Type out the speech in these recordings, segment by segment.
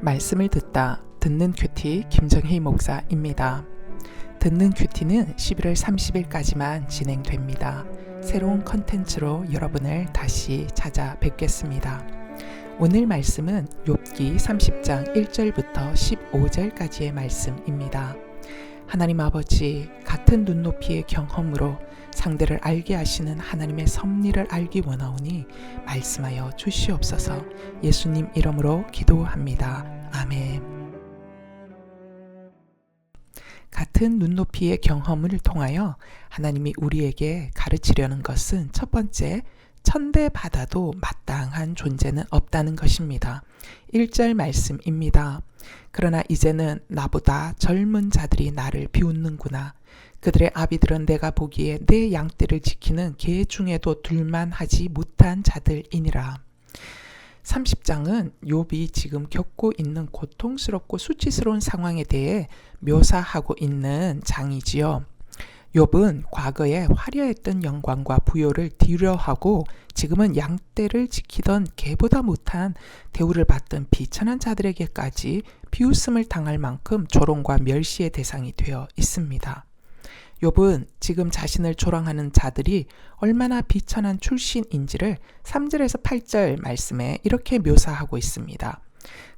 말씀을 듣는 큐티 김정희 목사입니다. 듣는 큐티는 11월 30일까지만 진행됩니다. 새로운 컨텐츠로 여러분을 다시 찾아뵙겠습니다. 오늘 말씀은 욥기 30장 1절부터 15절까지의 말씀입니다. 하나님 아버지, 같은 눈높이의 경험으로 상대를 알게 하시는 하나님의 섭리를 알기 원하오니 말씀하여 주시옵소서. 예수님 이름으로 기도합니다. 아멘. 같은 눈높이의 경험을 통하여 하나님이 우리에게 가르치려는 것은 첫 번째, 천대받아도 마땅한 존재는 없다는 것입니다. 1절 말씀입니다. 그러나 이제는 나보다 젊은 자들이 나를 비웃는구나. 그들의 아비들은 내가 보기에 내 양떼를 지키는 개 중에도 둘만하지 못한 자들이니라. 30장은 욥이 지금 겪고 있는 고통스럽고 수치스러운 상황에 대해 묘사하고 있는 장이지요. 욥은 과거에 화려했던 영광과 부요를 뒤로하고 지금은 양떼를 지키던 개보다 못한 대우를 받던 비천한 자들에게까지 비웃음을 당할 만큼 조롱과 멸시의 대상이 되어 있습니다. 욥은 지금 자신을 조롱하는 자들이 얼마나 비천한 출신인지를 3절에서 8절 말씀에 이렇게 묘사하고 있습니다.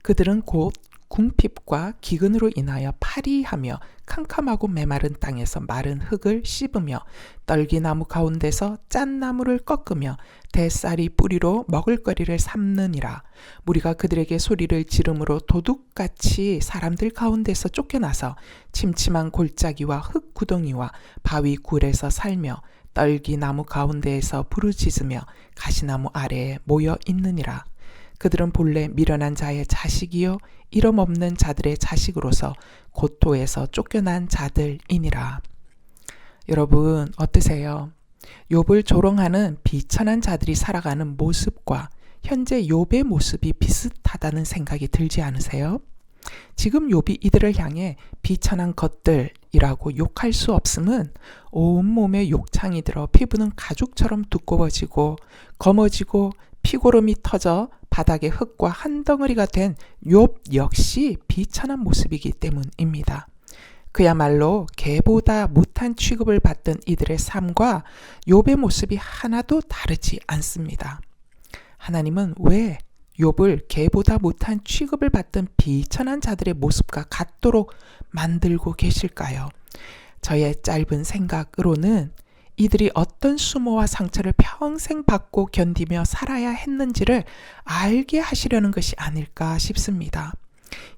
그들은 곧 궁핍과 기근으로 인하여 파리하며 캄캄하고 메마른 땅에서 마른 흙을 씹으며 떨기나무 가운데서 짠 나무를 꺾으며 대쌀이 뿌리로 먹을거리를 삼느니라. 무리가 그들에게 소리를 지름으로 도둑같이 사람들 가운데서 쫓겨나서 침침한 골짜기와 흙 구덩이와 바위 굴에서 살며 떨기나무 가운데에서 부르짖으며 가시나무 아래에 모여 있느니라. 그들은 본래 미련한 자의 자식이요 이름 없는 자들의 자식으로서 고토에서 쫓겨난 자들이니라. 여러분 어떠세요? 욥을 조롱하는 비천한 자들이 살아가는 모습과 현재 욥의 모습이 비슷하다는 생각이 들지 않으세요? 지금 욥이 이들을 향해 비천한 것들이라고 욕할 수 없음은 온몸에 욕창이 들어 피부는 가죽처럼 두꺼워지고 검어지고 피고름이 터져 바닥에 흙과 한 덩어리가 된 욥 역시 비천한 모습이기 때문입니다. 그야말로 개보다 못한 취급을 받던 이들의 삶과 욥의 모습이 하나도 다르지 않습니다. 하나님은 왜 욥을 개보다 못한 취급을 받던 비천한 자들의 모습과 같도록 만들고 계실까요? 저의 짧은 생각으로는 이들이 어떤 수모와 상처를 평생 받고 견디며 살아야 했는지를 알게 하시려는 것이 아닐까 싶습니다.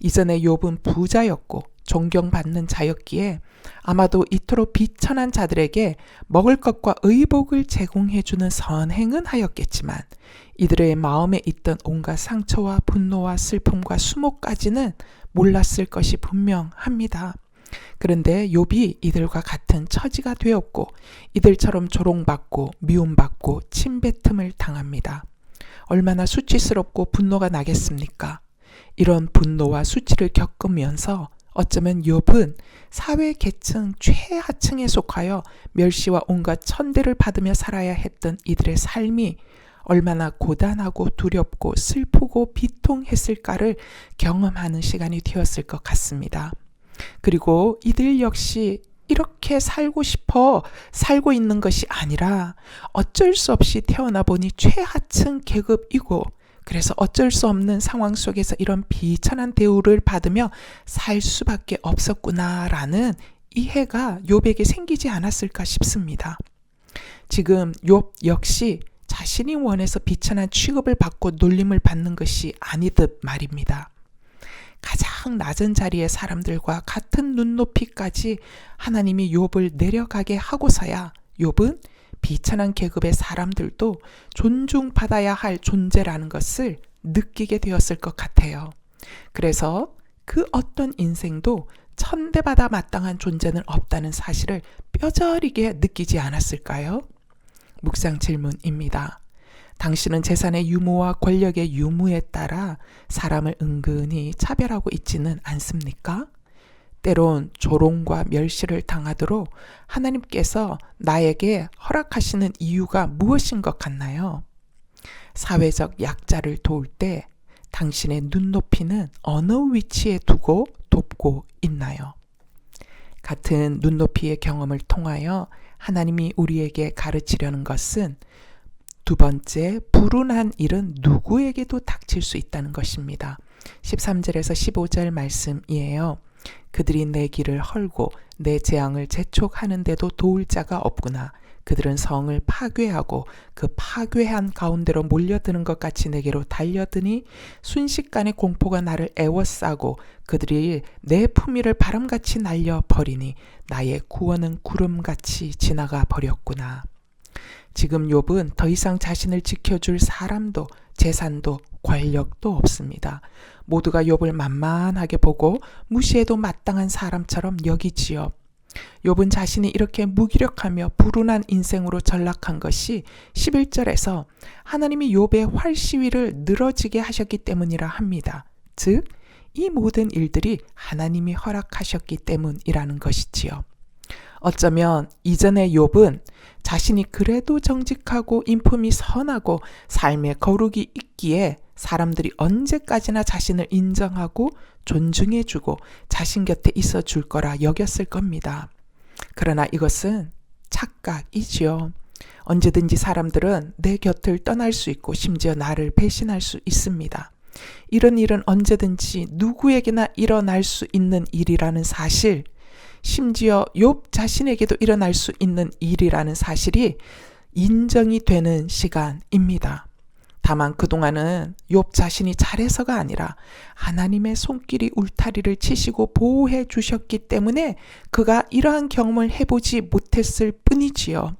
이전에 욥은 부자였고 존경받는 자였기에 아마도 이토록 비천한 자들에게 먹을 것과 의복을 제공해주는 선행은 하였겠지만 이들의 마음에 있던 온갖 상처와 분노와 슬픔과 수모까지는 몰랐을 것이 분명합니다. 그런데 욥이 이들과 같은 처지가 되었고 이들처럼 조롱받고 미움받고 침뱉음을 당합니다. 얼마나 수치스럽고 분노가 나겠습니까? 이런 분노와 수치를 겪으면서 어쩌면 욥은 사회 계층 최하층에 속하여 멸시와 온갖 천대를 받으며 살아야 했던 이들의 삶이 얼마나 고단하고 두렵고 슬프고 비통했을까를 경험하는 시간이 되었을 것 같습니다. 그리고 이들 역시 이렇게 살고 싶어 살고 있는 것이 아니라 어쩔 수 없이 태어나 보니 최하층 계급이고 그래서 어쩔 수 없는 상황 속에서 이런 비천한 대우를 받으며 살 수밖에 없었구나라는 이해가 욥에게 생기지 않았을까 싶습니다. 지금 욥 역시 자신이 원해서 비천한 취급을 받고 놀림을 받는 것이 아니듯 말입니다. 가장 낮은 자리의 사람들과 같은 눈높이까지 하나님이 욥을 내려가게 하고서야 욥은 비천한 계급의 사람들도 존중받아야 할 존재라는 것을 느끼게 되었을 것 같아요. 그래서 그 어떤 인생도 천대받아 마땅한 존재는 없다는 사실을 뼈저리게 느끼지 않았을까요? 묵상 질문입니다. 당신은 재산의 유무와 권력의 유무에 따라 사람을 은근히 차별하고 있지는 않습니까? 때론 조롱과 멸시를 당하도록 하나님께서 나에게 허락하시는 이유가 무엇인 것 같나요? 사회적 약자를 도울 때 당신의 눈높이는 어느 위치에 두고 돕고 있나요? 같은 눈높이의 경험을 통하여 하나님이 우리에게 가르치려는 것은 두 번째, 불운한 일은 누구에게도 닥칠 수 있다는 것입니다. 13절에서 15절 말씀이에요. 그들이 내 길을 헐고 내 재앙을 재촉하는데도 도울 자가 없구나. 그들은 성을 파괴하고 그 파괴한 가운데로 몰려드는 것 같이 내게로 달려드니 순식간에 공포가 나를 애워싸고 그들이 내 품위를 바람같이 날려버리니 나의 구원은 구름같이 지나가 버렸구나. 지금 욥은 더 이상 자신을 지켜줄 사람도 재산도 권력도 없습니다. 모두가 욥을 만만하게 보고 무시해도 마땅한 사람처럼 여기지요. 욥은 자신이 이렇게 무기력하며 불운한 인생으로 전락한 것이 11절에서 하나님이 욥의 활시위를 늘어지게 하셨기 때문이라 합니다. 즉, 이 모든 일들이 하나님이 허락하셨기 때문이라는 것이지요. 어쩌면 이전의 욥은 자신이 그래도 정직하고 인품이 선하고 삶의 거룩이 있기에 사람들이 언제까지나 자신을 인정하고 존중해주고 자신 곁에 있어 줄 거라 여겼을 겁니다. 그러나 이것은 착각이지요. 언제든지 사람들은 내 곁을 떠날 수 있고 심지어 나를 배신할 수 있습니다. 이런 일은 언제든지 누구에게나 일어날 수 있는 일이라는 사실, 심지어 욥 자신에게도 일어날 수 있는 일이라는 사실이 인정이 되는 시간입니다. 다만 그동안은 욥 자신이 잘해서가 아니라 하나님의 손길이 울타리를 치시고 보호해 주셨기 때문에 그가 이러한 경험을 해보지 못했을 뿐이지요.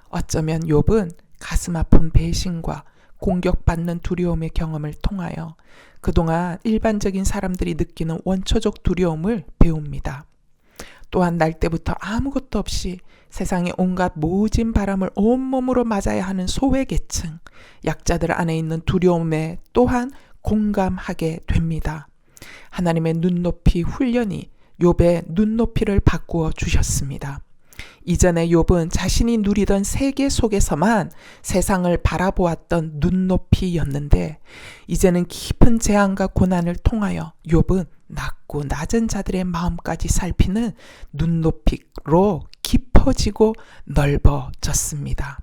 어쩌면 욥은 가슴 아픈 배신과 공격받는 두려움의 경험을 통하여 그동안 일반적인 사람들이 느끼는 원초적 두려움을 배웁니다. 또한 날 때부터 아무것도 없이 세상의 온갖 모진 바람을 온몸으로 맞아야 하는 소외계층, 약자들 안에 있는 두려움에 또한 공감하게 됩니다. 하나님의 눈높이 훈련이 욥의 눈높이를 바꾸어 주셨습니다. 이전에 욥은 자신이 누리던 세계 속에서만 세상을 바라보았던 눈높이였는데 이제는 깊은 재앙과 고난을 통하여 욥은 낮고 낮은 자들의 마음까지 살피는 눈높이로 깊어지고 넓어졌습니다.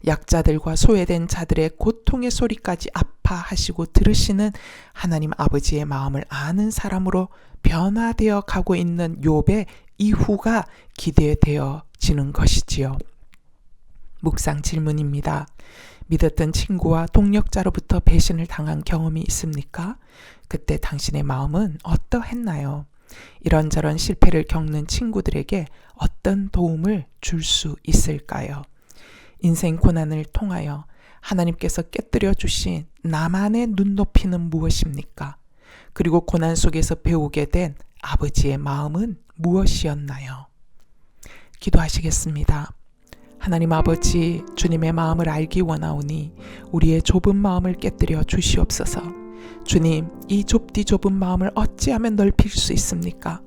약자들과 소외된 자들의 고통의 소리까지 아파하시고 들으시는 하나님 아버지의 마음을 아는 사람으로 변화되어 가고 있는 욥의 이후가 기대되어지는 것이지요. 묵상 질문입니다. 믿었던 친구와 동력자로부터 배신을 당한 경험이 있습니까? 그때 당신의 마음은 어떠했나요? 이런저런 실패를 겪는 친구들에게 어떤 도움을 줄 수 있을까요? 인생 고난을 통하여 하나님께서 깨뜨려 주신 나만의 눈높이는 무엇입니까? 그리고 고난 속에서 배우게 된 아버지의 마음은 무엇이었나요? 기도하시겠습니다. 하나님 아버지, 주님의 마음을 알기 원하오니 우리의 좁은 마음을 깨뜨려 주시옵소서. 주님, 이 좁디 좁은 마음을 어찌하면 넓힐 수 있습니까?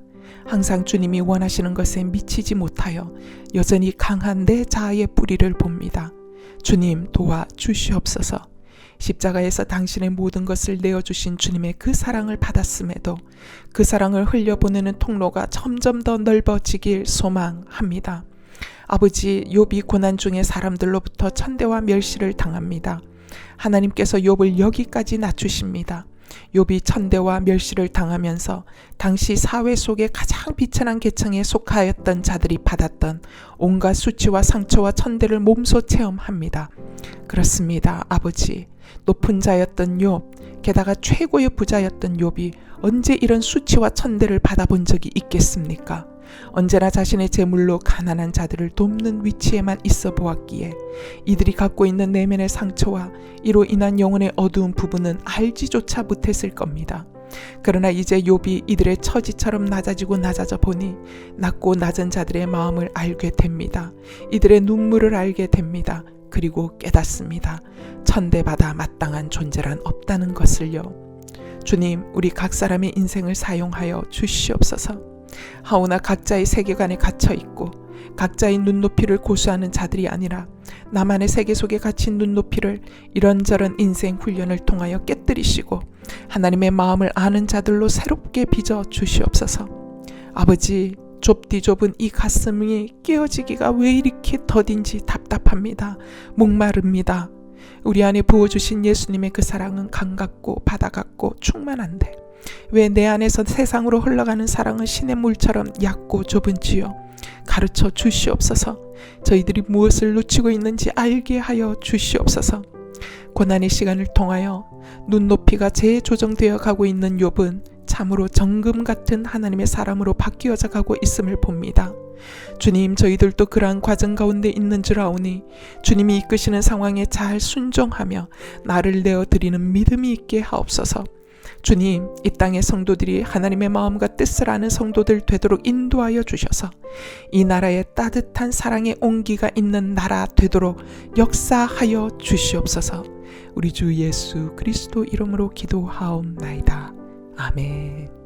항상 주님이 원하시는 것에 미치지 못하여 여전히 강한 내 자아의 뿌리를 봅니다. 주님, 도와주시옵소서. 십자가에서 당신의 모든 것을 내어주신 주님의 그 사랑을 받았음에도 그 사랑을 흘려보내는 통로가 점점 더 넓어지길 소망합니다. 아버지, 욥이 고난 중에 사람들로부터 천대와 멸시를 당합니다. 하나님께서 욥을 여기까지 낮추십니다. 욥이 천대와 멸시를 당하면서 당시 사회 속에 가장 비천한 계층에 속하였던 자들이 받았던 온갖 수치와 상처와 천대를 몸소 체험합니다. 그렇습니다. 아버지, 높은 자였던 욥, 게다가 최고의 부자였던 욥이 언제 이런 수치와 천대를 받아본 적이 있겠습니까? 언제나 자신의 재물로 가난한 자들을 돕는 위치에만 있어 보았기에 이들이 갖고 있는 내면의 상처와 이로 인한 영혼의 어두운 부분은 알지조차 못했을 겁니다. 그러나 이제 욥이 이들의 처지처럼 낮아지고 낮아져 보니 낮고 낮은 자들의 마음을 알게 됩니다. 이들의 눈물을 알게 됩니다. 그리고 깨닫습니다. 천대받아 마땅한 존재란 없다는 것을요. 주님, 우리 각 사람의 인생을 사용하여 주시옵소서. 하오나 각자의 세계관에 갇혀 있고 각자의 눈높이를 고수하는 자들이 아니라 나만의 세계 속에 갇힌 눈높이를 이런저런 인생 훈련을 통하여 깨뜨리시고 하나님의 마음을 아는 자들로 새롭게 빚어 주시옵소서. 아버지, 좁디 좁은 이 가슴이 깨어지기가 왜 이렇게 더딘지 답답합니다. 목마릅니다. 우리 안에 부어주신 예수님의 그 사랑은 강 같고 바다 같고 충만한데 왜 내 안에서 세상으로 흘러가는 사랑은 시냇 물처럼 얕고 좁은지요. 가르쳐 주시옵소서. 저희들이 무엇을 놓치고 있는지 알게 하여 주시옵소서. 고난의 시간을 통하여 눈높이가 재조정되어 가고 있는 욥은 참으로 정금 같은 하나님의 사람으로 바뀌어져 가고 있음을 봅니다. 주님, 저희들도 그러한 과정 가운데 있는 줄 아오니 주님이 이끄시는 상황에 잘 순종하며 나를 내어드리는 믿음이 있게 하옵소서. 주님, 이 땅의 성도들이 하나님의 마음과 뜻을 아는 성도들 되도록 인도하여 주셔서 이 나라에 따뜻한 사랑의 온기가 있는 나라 되도록 역사하여 주시옵소서. 우리 주 예수 그리스도 이름으로 기도하옵나이다. 아멘.